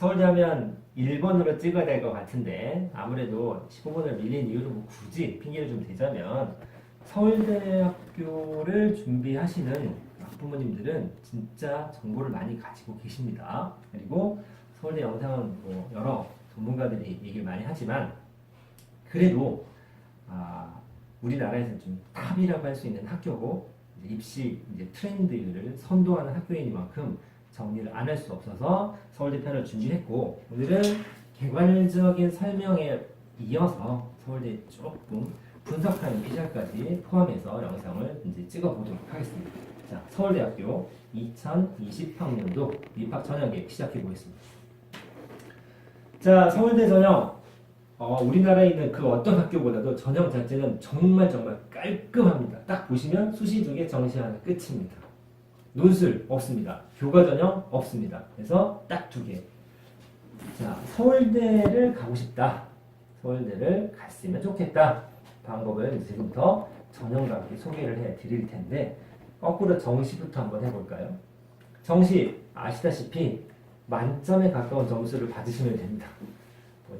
서울대 하면 1번으로 찍어야 될 것 같은데 아무래도 15번을 밀린 이유를 뭐 굳이 핑계를 좀 대자면 서울대학교를 준비하시는 학부모님들은 진짜 정보를 많이 가지고 계십니다. 그리고 서울대 영상은 뭐 여러 전문가들이 얘기를 많이 하지만 그래도 우리나라에서는 좀 탑이라고 할 수 있는 학교고 입시 이제 트렌드를 선도하는 학교이니만큼 정리를 안 할 수 없어서 서울대 편을 준비했고 오늘은 개괄적인 설명에 이어서 서울대 조금 분석하는 피셜까지 포함해서 영상을 이제 찍어보도록 하겠습니다. 자, 서울대학교 2020학년도 입학 전형계획 시작해 보겠습니다. 자, 서울대 전형 우리나라에 있는 그 어떤 학교보다도 전형 자체는 정말 깔끔합니다. 딱 보시면 수시 2개, 정시 하나 끝입니다. 논술 없습니다. 교과 전형 없습니다. 그래서 딱 2개. 자, 서울대를 가고 싶다. 서울대를 갔으면 좋겠다. 방법을 지금부터 전형과 함께 소개를 해 드릴 텐데 거꾸로 정시부터 한번 해볼까요? 정시 아시다시피 만점에 가까운 점수를 받으시면 됩니다.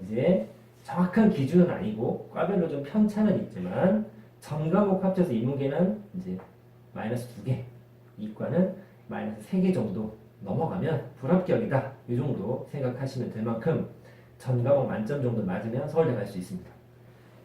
이제 정확한 기준은 아니고 과별로 좀 편차는 있지만 전 과목 합쳐서 인문계는 이제 마이너스 2개, 이과는 마이너스 3개 정도 넘어가면 불합격이다. 이 정도 생각하시면 될 만큼 전 과목 만점 정도 맞으면 서울대 갈 수 있습니다.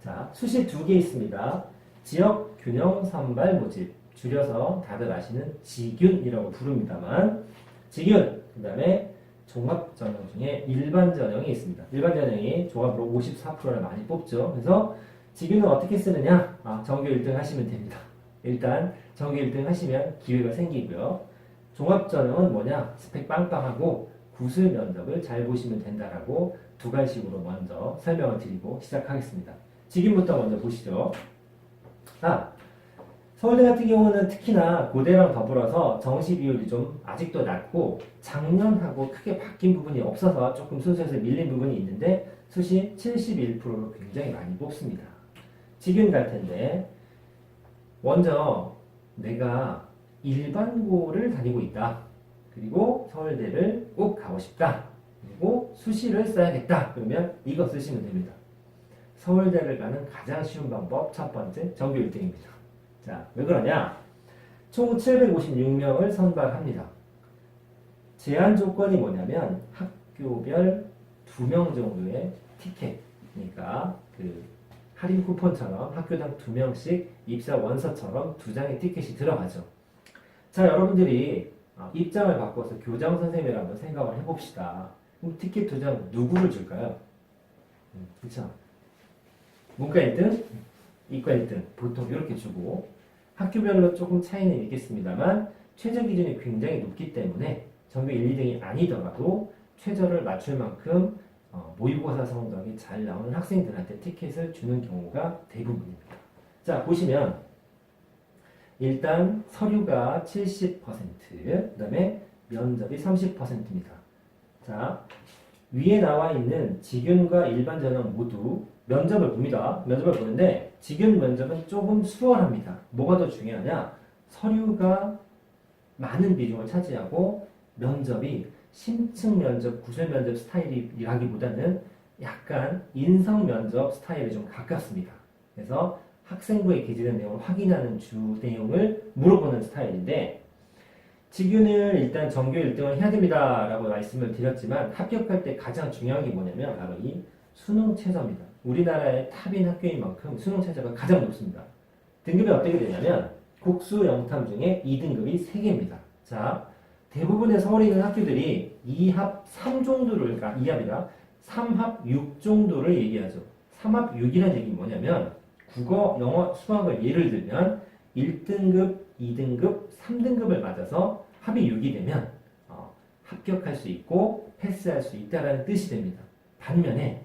자, 수시 2개 있습니다. 지역 균형 선발 모집, 줄여서 다들 아시는 지균이라고 부릅니다만 지균, 그 다음에 종합 전형 중에 일반 전형이 있습니다. 일반 전형이 종합으로 54%를 많이 뽑죠. 그래서 지균은 어떻게 쓰느냐? 전교 1등 하시면 됩니다. 일단 전교 1등 하시면 기회가 생기고요. 종합 전형은 뭐냐? 스펙 빵빵하고 구술 면접을 잘 보시면 된다라고 두 가지식으로 먼저 설명을 드리고 시작하겠습니다. 지금부터 먼저 보시죠. 서울대 같은 경우는 특히나 고대랑 더불어서 정시 비율이 좀 아직도 낮고 작년하고 크게 바뀐 부분이 없어서 조금 순서에서 밀린 부분이 있는데 수시 71%로 굉장히 많이 뽑습니다. 지금 갈 텐데 먼저 내가 일반고를 다니고 있다. 그리고 서울대를 꼭 가고 싶다. 그리고 수시를 써야겠다. 그러면 이거 쓰시면 됩니다. 서울대를 가는 가장 쉬운 방법 첫 번째 전교 1등입니다. 자, 왜 그러냐? 총 756명을 선발합니다. 제한 조건이 뭐냐면 학교별 2명 정도의 티켓, 그러니까 그 할인 쿠폰처럼 학교당 2명씩 입사 원서처럼 2장의 티켓이 들어가죠. 자, 여러분들이 입장을 바꿔서 교장 선생님을 한번 생각을 해봅시다. 그럼 티켓 2장 누구를 줄까요? 그렇죠? 문과 1등, 이과 1등 보통 이렇게 주고 학교별로 조금 차이는 있겠습니다만 최저 기준이 굉장히 높기 때문에 전교 1, 2등이 아니더라도 최저를 맞출 만큼 모의고사 성적이 잘 나오는 학생들한테 티켓을 주는 경우가 대부분입니다. 자, 보시면 일단 서류가 70%, 그 다음에 면접이 30%입니다. 자, 위에 나와 있는 지균과 일반 전형 모두 면접을 봅니다. 면접을 보는데 지균 면접은 조금 수월합니다. 뭐가 더 중요하냐? 서류가 많은 비중을 차지하고 면접이 심층 면접, 구술 면접 스타일이라기보다는 약간 인성 면접 스타일에 좀 가깝습니다. 그래서 학생부에 게재된 내용을 확인하는 주 내용을 물어보는 스타일인데 지균을 일단 전교 1등을 해야 됩니다 라고 말씀을 드렸지만 합격할 때 가장 중요한 게 뭐냐면 바로 이 수능 최저입니다. 우리나라의 탑인 학교인 만큼 수능 최저가 가장 높습니다. 등급이 어떻게 되냐면 국수 영탐 중에 2등급이 3개입니다. 자, 대부분의 서울에 있는 학교들이 2합 3 정도를, 그러니까 2합이라 3합 6 정도를 얘기하죠. 3합 6이라는 얘기는 뭐냐면 국어, 영어, 수학을 예를 들면 1등급, 2등급, 3등급을 맞아서 합이 6이 되면 합격할 수 있고 패스할 수 있다는 뜻이 됩니다. 반면에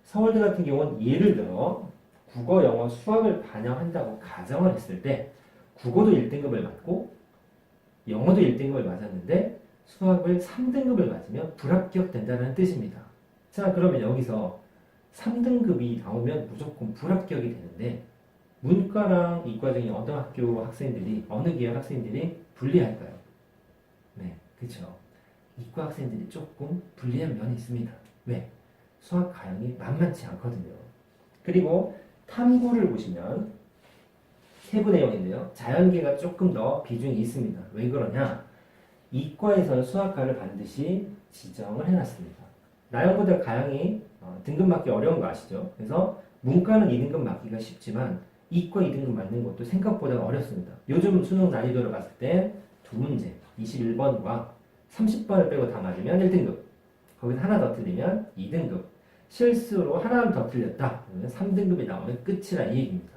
서울대 같은 경우는 예를 들어 국어, 영어, 수학을 반영한다고 가정을 했을 때 국어도 1등급을 맞고 영어도 1등급을 맞았는데 수학을 3등급을 맞으면 불합격된다는 뜻입니다. 자, 그러면 여기서 3등급이 나오면 무조건 불합격이 되는데 문과랑 이과 중에 어느 학교 학생들이, 어느 계열 학생들이 불리할까요? 네, 그렇죠. 이과 학생들이 조금 불리한 면이 있습니다. 왜? 수학 가형이 만만치 않거든요. 그리고 탐구를 보시면 세부 내용인데요. 자연계가 조금 더 비중이 있습니다. 왜 그러냐? 이과에서는 수학과를 반드시 지정을 해놨습니다. 나형보다 가형이 등급 맞기 어려운 거 아시죠? 그래서 문과는 2등급 맞기가 쉽지만 이과 2등급 맞는 것도 생각보다 어렵습니다. 요즘 수능 난이도를 봤을 때 두 문제, 21번과 30번을 빼고 다 맞으면 1등급, 거기서 하나 더 틀리면 2등급, 실수로 하나를 더 틀렸다 그러면 3등급이 나오면 끝이라 이 얘기입니다.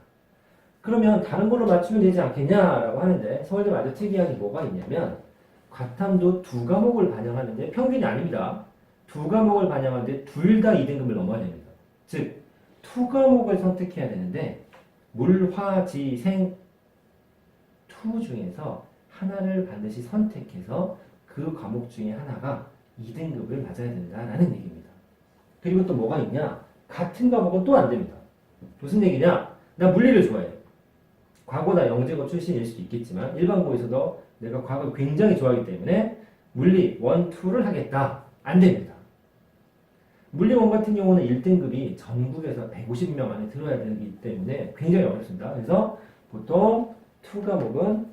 그러면 다른 걸로 맞추면 되지 않겠냐라고 하는데 서울대 아주 특이한 게 뭐가 있냐면 과탐도 두 과목을 반영하는데 평균이 아닙니다. 두 과목을 반영하는데 둘 다 2등급을 넘어야 됩니다. 즉, 투 과목을 선택해야 되는데 물, 화, 지, 생, 투 중에서 하나를 반드시 선택해서 그 과목 중에 하나가 2등급을 맞아야 된다라는 얘기입니다. 그리고 또 뭐가 있냐? 같은 과목은 또 안 됩니다. 무슨 얘기냐? 나 물리를 좋아해요. 과거나 영재고 출신일 수도 있겠지만 일반고에서도 내가 과거를 굉장히 좋아하기 때문에 물리 1, 2를 하겠다. 안 됩니다. 물리 1 같은 경우는 1등급이 전국에서 150명 안에 들어야 되기 때문에 굉장히 어렵습니다. 그래서 보통 2 과목은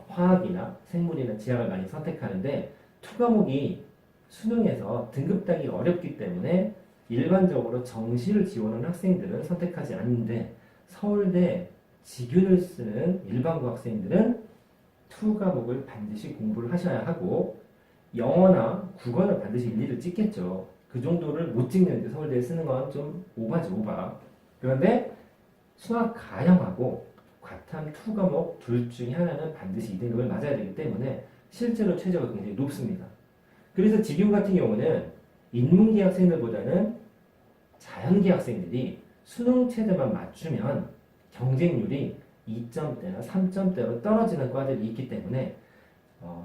화학이나 생물이나 지학을 많이 선택하는데 2 과목이 수능에서 등급 따기 어렵기 때문에 일반적으로 정시를 지원하는 학생들은 선택하지 않는데 서울대 지균을 쓰는 일반고 학생들은 2 과목을 반드시 공부를 하셔야 하고 영어나 국어는 반드시 일리를 찍겠죠. 그 정도를 못 찍는데 서울대에 쓰는 건 좀 오바지 오바. 그런데 수학 가형하고 과탐 2 과목 둘 중에 하나는 반드시 2등급을 맞아야 되기 때문에 실제로 최저가 굉장히 높습니다. 그래서 지금 같은 경우는 인문계 학생들보다는 자연계 학생들이 수능 체제만 맞추면 경쟁률이 2점대나 3점대로 떨어지는 과들이 있기 때문에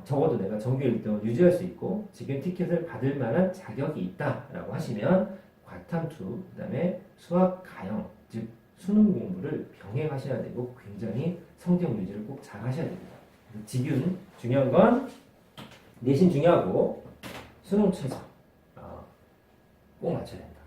적어도 내가 전교 1등을 유지할 수 있고 지금 티켓을 받을 만한 자격이 있다라고 하시면 과탐2, 그 다음에 수학 가형, 즉 수능 공부를 병행하셔야 되고 굉장히 성적 유지를 꼭 잘 하셔야 됩니다. 지금 중요한 건 내신 중요하고 수능 최저 꼭 맞춰야 된다.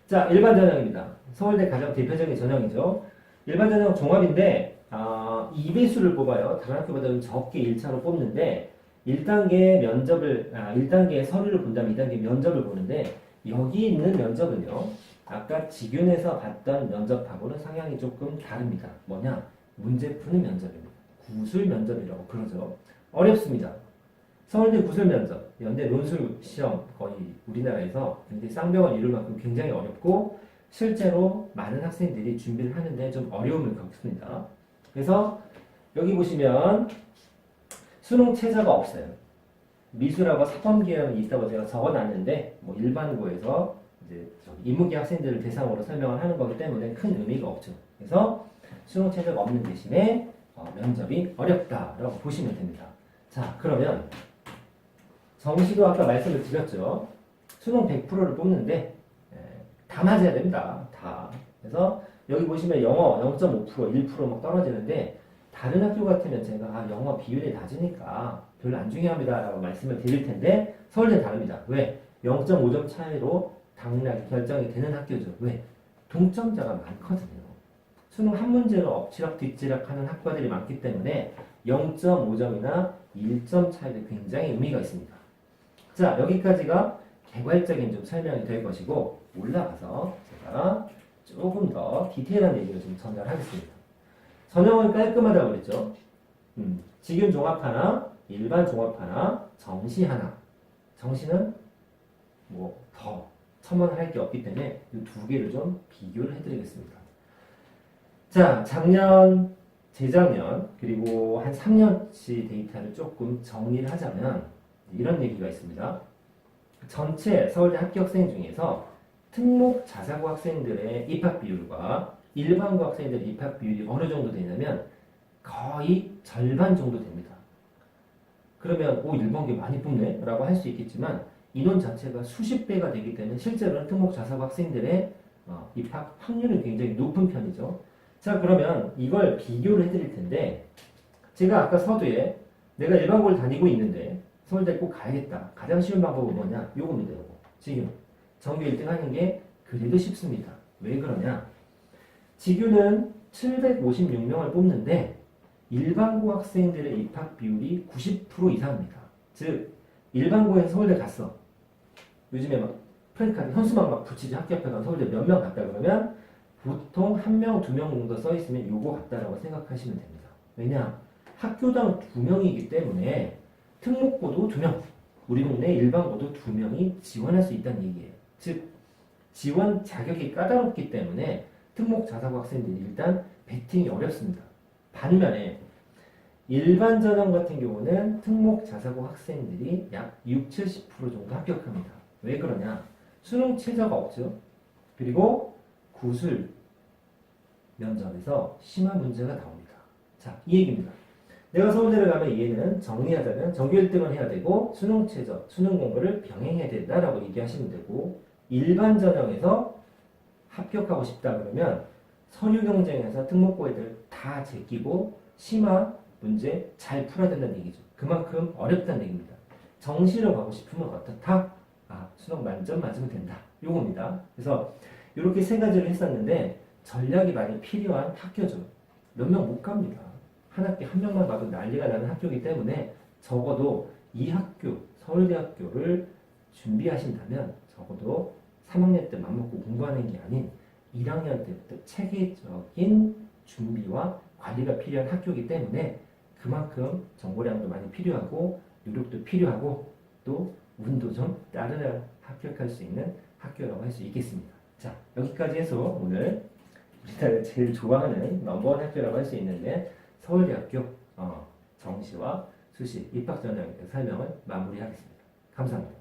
자, 일반 전형입니다. 서울대 가장 대표적인 전형이죠. 일반 전형 종합인데 2배수를 뽑아요. 다른 학교보다는 적게 1차로 뽑는데 1단계 면접을 1단계 서류를 본 다음에 2단계 면접을 보는데 여기 있는 면접은요. 아까 지균에서 봤던 면접하고는 성향이 조금 다릅니다. 뭐냐? 문제 푸는 면접입니다. 구술 면접이라고 그러죠. 어렵습니다. 서울대 구술 면접, 연대 논술 시험 거의 우리나라에서 굉장히 쌍벽을 이룰 만큼 굉장히 어렵고 실제로 많은 학생들이 준비를 하는데 좀 어려움을 겪습니다. 그래서 여기 보시면 수능 최저가 없어요. 미술하고 사범계열은 있다고 제가 적어놨는데 뭐 일반고에서 이제 인문계 학생들을 대상으로 설명을 하는 거기 때문에 큰 의미가 없죠. 그래서 수능 최저가 없는 대신에 면접이 어렵다라고 보시면 됩니다. 자, 그러면 정시도 아까 말씀을 드렸죠. 수능 100%를 뽑는데 다 맞아야 됩니다. 다. 그래서 여기 보시면 영어 0.5%, 1%막 떨어지는데 다른 학교 같으면 제가 영어 비율이 낮으니까 별로 안 중요합니다 라고 말씀을 드릴 텐데 서울대는 다릅니다. 왜? 0.5점 차이로 당락이 결정이 되는 학교죠. 왜? 동점자가 많거든요. 수능 한 문제로 엎치락 뒤치락 하는 학과들이 많기 때문에 0.5점이나 1점 차이도 굉장히 의미가 있습니다. 자, 여기까지가 개괄적인 좀 설명이 될 것이고 올라가서 제가 조금 더 디테일한 얘기를 좀 전달하겠습니다. 전형은 깔끔하다고 그랬죠. 지균 종합 하나, 일반 종합 하나, 정시 하나. 정시는 뭐 더 첨언을 할 게 없기 때문에 이 두 개를 좀 비교를 해드리겠습니다. 자, 작년, 재작년 그리고 한 3년치 데이터를 조금 정리를 하자면 이런 얘기가 있습니다. 전체 서울대 합격생 중에서 특목 자사고 학생들의 입학 비율과 일반고 학생들의 입학 비율이 어느 정도 되냐면 거의 절반 정도 됩니다. 그러면 일반계 많이 뽑네 라고 할 수 있겠지만 인원 자체가 수십 배가 되기 때문에 실제로는 특목 자사고 학생들의 입학 확률은 굉장히 높은 편이죠. 자, 그러면 이걸 비교를 해드릴 텐데 제가 아까 서두에 내가 일반고를 다니고 있는데 서울대 꼭 가야겠다. 가장 쉬운 방법은 뭐냐? 요겁니다. 요거. 지금 전교 1등 하는 게 그래도 쉽습니다. 왜 그러냐? 지규는 756명을 뽑는데 일반고 학생들의 입학 비율이 90% 이상입니다. 즉 일반고에서 서울대 갔어. 요즘에 막 프랭카드 현수막 막 붙이지 합격해서 서울대 몇 명 갔다 그러면 보통 1명, 2명 정도 써 있으면 요거 같다라고 생각하시면 됩니다. 왜냐? 학교당 2명이기 때문에 특목고도 2명, 우리 동네 일반고도 2명이 지원할 수 있다는 얘기예요. 즉 지원 자격이 까다롭기 때문에 특목 자사고 학생들이 일단 베팅이 어렵습니다. 반면에 일반 전형 같은 경우는 특목 자사고 학생들이 약 60, 70% 정도 합격합니다. 왜 그러냐? 수능 최저가 없죠. 그리고 구술 면접에서 심화 문제가 나옵니다. 자, 이 얘기입니다. 내가 서울대를 가면 얘는 정리하자면 전교 1등을 해야 되고 수능 최저, 수능 공부를 병행해야 된다라고 얘기하시면 되고 일반 전형에서 합격하고 싶다 그러면 서류 경쟁에서 특목고 애들 다 제끼고 심화 문제 잘 풀어야 된다는 얘기죠. 그만큼 어렵다는 얘기입니다. 정시로 가고 싶으면 어떻다? 수능 만점 맞으면 된다. 요겁니다. 그래서 이렇게 세 가지를 했었는데 전략이 많이 필요한 학교죠. 몇 명 못 갑니다. 한 학기 한 명만 가도 난리가 나는 학교이기 때문에 적어도 이 학교, 서울대학교를 준비하신다면 적어도 3학년 때 맘먹고 공부하는 게 아닌 1학년 때부터 체계적인 준비와 관리가 필요한 학교이기 때문에 그만큼 정보량도 많이 필요하고 노력도 필요하고 또 운도 좀 따르려 합격할 수 있는 학교라고 할 수 있겠습니다. 자, 여기까지 해서 오늘 우리나라 제일 좋아하는 넘버원 학교라고 할 수 있는데 서울대학교 정시와 수시 입학 전형에 대해 설명을 마무리하겠습니다. 감사합니다.